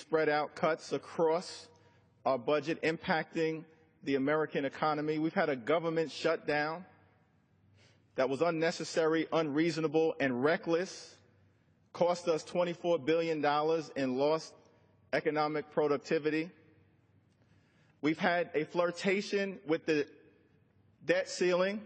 spread out cuts across our budget, impacting the American economy. We've had a government shutdown that was unnecessary, unreasonable, and reckless, cost us $24 billion in lost economic productivity. We've had a flirtation with the debt ceiling,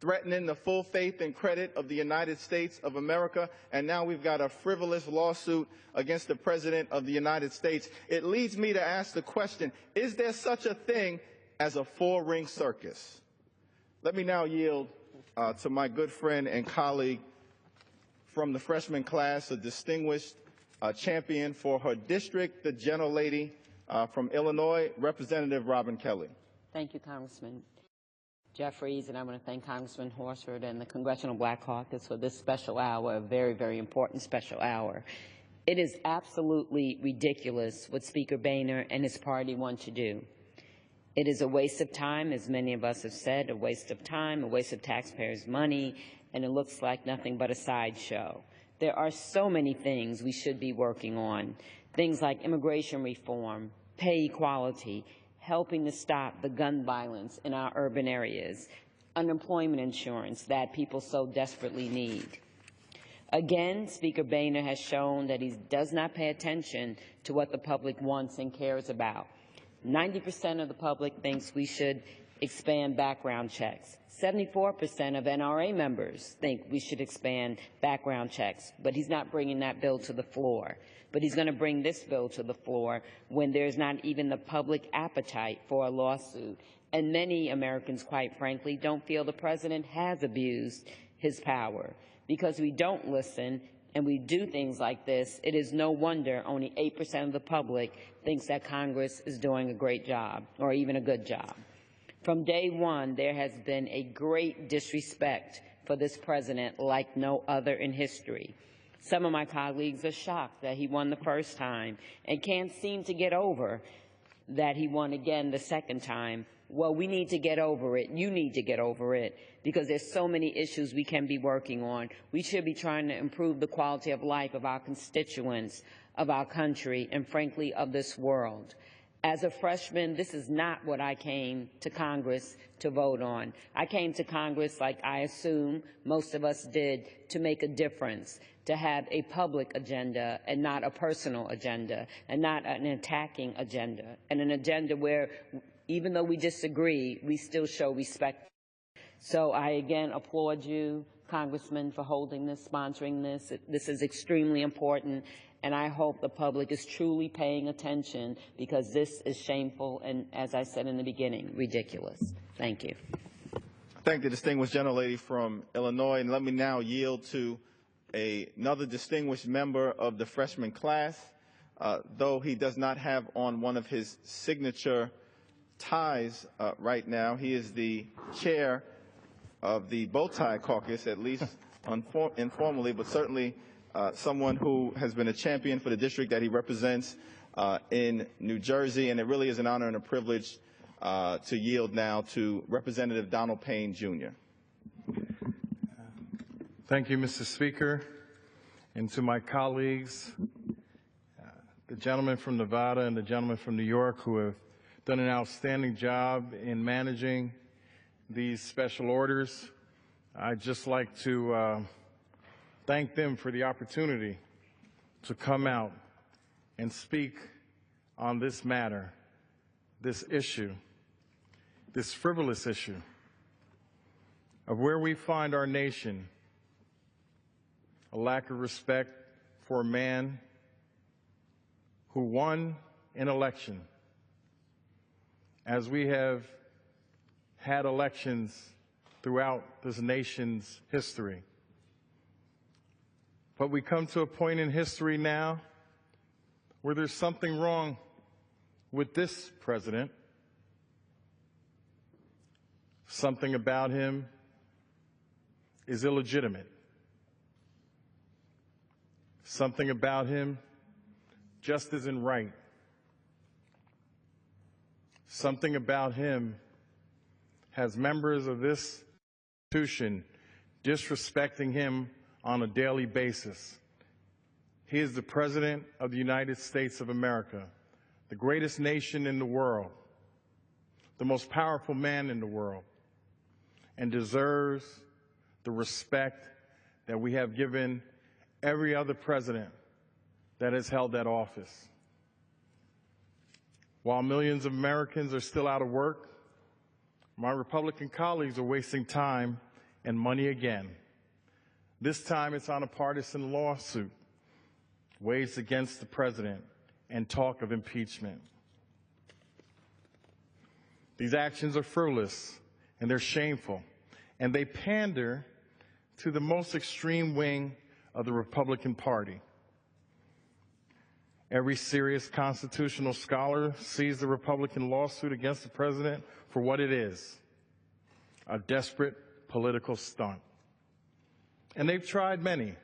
threatening the full faith and credit of the United States of America, and now we've got a frivolous lawsuit against the President of the United States. It leads me to ask the question, is there such a thing as a four-ring circus? Let me now yield to my good friend and colleague from the freshman class, a distinguished champion for her district, the gentlelady from Illinois, Representative Robin Kelly. Thank you, Congressman Jeffries, and I want to thank Congressman Horsford and the Congressional Black Caucus for this special hour, a very, very important special hour. It is absolutely ridiculous what Speaker Boehner and his party want to do. It is a waste of time, as many of us have said, a waste of time, a waste of taxpayers' money, and it looks like nothing but a sideshow. There are so many things we should be working on, things like immigration reform, pay equality, helping to stop the gun violence in our urban areas, unemployment insurance that people so desperately need. Again, Speaker Boehner has shown that he does not pay attention to what the public wants and cares about. 90% of the public thinks we should expand background checks. 74% of NRA members think we should expand background checks, but he's not bringing that bill to the floor. But he's going to bring this bill to the floor when there's not even the public appetite for a lawsuit. And many Americans, quite frankly, don't feel the president has abused his power. Because we don't listen and we do things like this, it is no wonder only 8% of the public thinks that Congress is doing a great job or even a good job. From day one, there has been a great disrespect for this president like no other in history. Some of my colleagues are shocked that he won the first time and can't seem to get over that he won again the second time. Well, we need to get over it. You need to get over it because there's so many issues we can be working on. We should be trying to improve the quality of life of our constituents, of our country, and frankly, of this world. As a freshman, this is not what I came to Congress to vote on. I came to Congress, like I assume most of us did, to make a difference, to have a public agenda and not a personal agenda, and not an attacking agenda, and an agenda where, even though we disagree, we still show respect. So I again applaud you, Congressman, for holding this, sponsoring this. This is extremely important. And I hope the public is truly paying attention because this is shameful and, as I said in the beginning, ridiculous. Thank you. Thank the distinguished gentlelady from Illinois. And let me now yield to another distinguished member of the freshman class. Though he does not have on one of his signature ties right now, he is the chair of the Bow Tie Caucus, at least informally, but certainly someone who has been a champion for the district that he represents in New Jersey, and it really is an honor and a privilege to yield now to Representative Donald Payne Jr. Thank you, Mr. Speaker, and to my colleagues, the gentleman from Nevada and the gentleman from New York who have done an outstanding job in managing these special orders. I'd just like to thank them for the opportunity to come out and speak on this matter, this issue, this frivolous issue of where we find our nation, a lack of respect for a man who won an election, as we have had elections throughout this nation's history. But we come to a point in history now where there's something wrong with this president. Something about him is illegitimate. Something about him just isn't right. Something about him has members of this institution disrespecting him on a daily basis. He is the President of the United States of America, the greatest nation in the world, the most powerful man in the world, and deserves the respect that we have given every other president that has held that office. While millions of Americans are still out of work, my Republican colleagues are wasting time and money again. This time it's on a partisan lawsuit waged against the president and talk of impeachment. These actions are frivolous and they're shameful, and they pander to the most extreme wing of the Republican Party. Every serious constitutional scholar sees the Republican lawsuit against the president for what it is, a desperate political stunt. And they've tried many.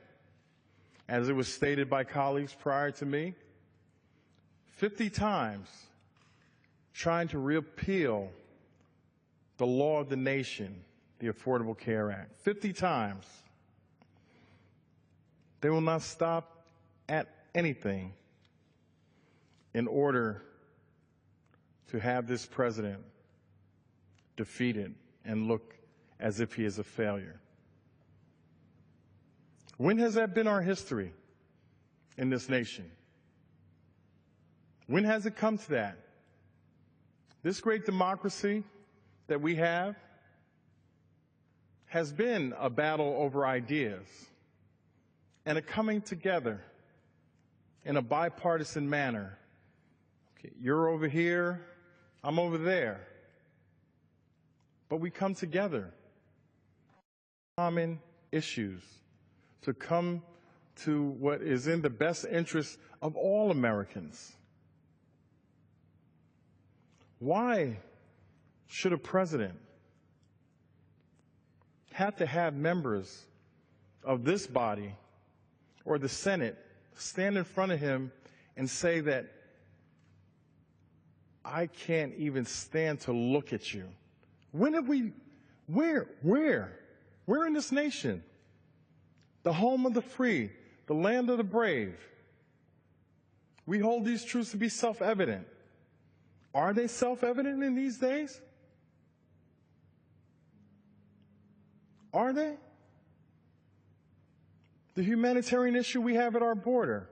As it was stated by colleagues prior to me, 50 times trying to repeal the law of the nation, the Affordable Care Act. 50 times. They will not stop at anything in order to have this president defeated and look as if he is a failure. When has that been our history in this nation? When has it come to that? This great democracy that we have has been a battle over ideas and a coming together in a bipartisan manner. Okay, you're over here, I'm over there. But we come together, common issues, to come to what is in the best interest of all Americans. Why should a president have to have members of this body or the Senate stand in front of him and say that I can't even stand to look at you? When have we, where in this nation? The home of the free, the land of the brave. We hold these truths to be self-evident. Are they self-evident in these days? Are they? The humanitarian issue we have at our border.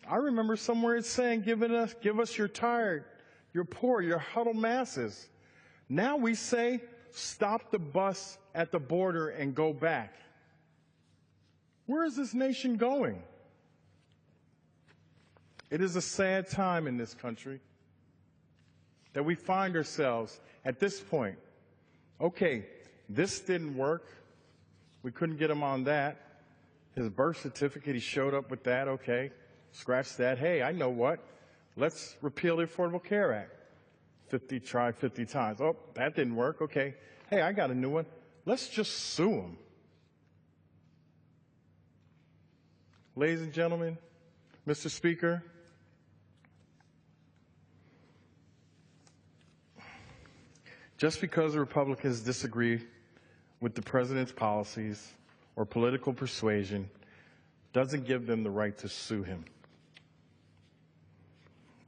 I remember somewhere it's saying, give us your tired, your poor, your huddled masses. Now we say, stop the bus at the border and go back. Where is this nation going? It is a sad time in this country that we find ourselves at this point. Okay, this didn't work. We couldn't get him on that. His birth certificate, he showed up with that. Okay, scratch that. Hey, I know what. Let's repeal the Affordable Care Act. 50 times. Oh, that didn't work. Okay. Hey, I got a new one. Let's just sue him. Ladies and gentlemen, Mr. Speaker, just because the Republicans disagree with the president's policies or political persuasion doesn't give them the right to sue him.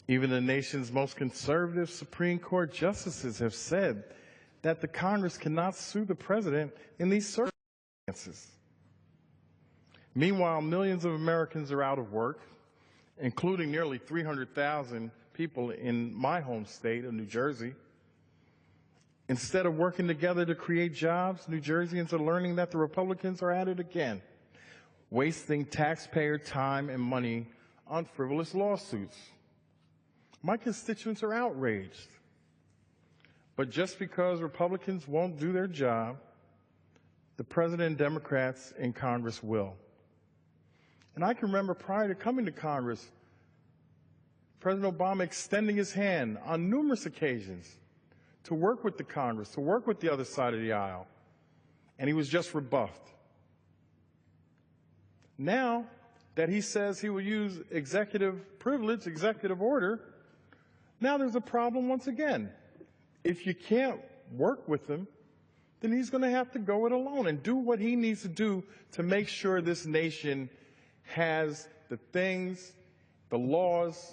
Even the nation's most conservative Supreme Court justices have said that the Congress cannot sue the president in these circumstances. Meanwhile, millions of Americans are out of work, including nearly 300,000 people in my home state of New Jersey. Instead of working together to create jobs, New Jerseyans are learning that the Republicans are at it again, wasting taxpayer time and money on frivolous lawsuits. My constituents are outraged. But just because Republicans won't do their job, the president and Democrats in Congress will. And I can remember prior to coming to Congress, President Obama extending his hand on numerous occasions to work with the Congress, to work with the other side of the aisle, and he was just rebuffed. Now that he says he will use executive privilege, executive order, now there's a problem once again. If you can't work with him, then he's going to have to go it alone and do what he needs to do to make sure this nation has the things, the laws,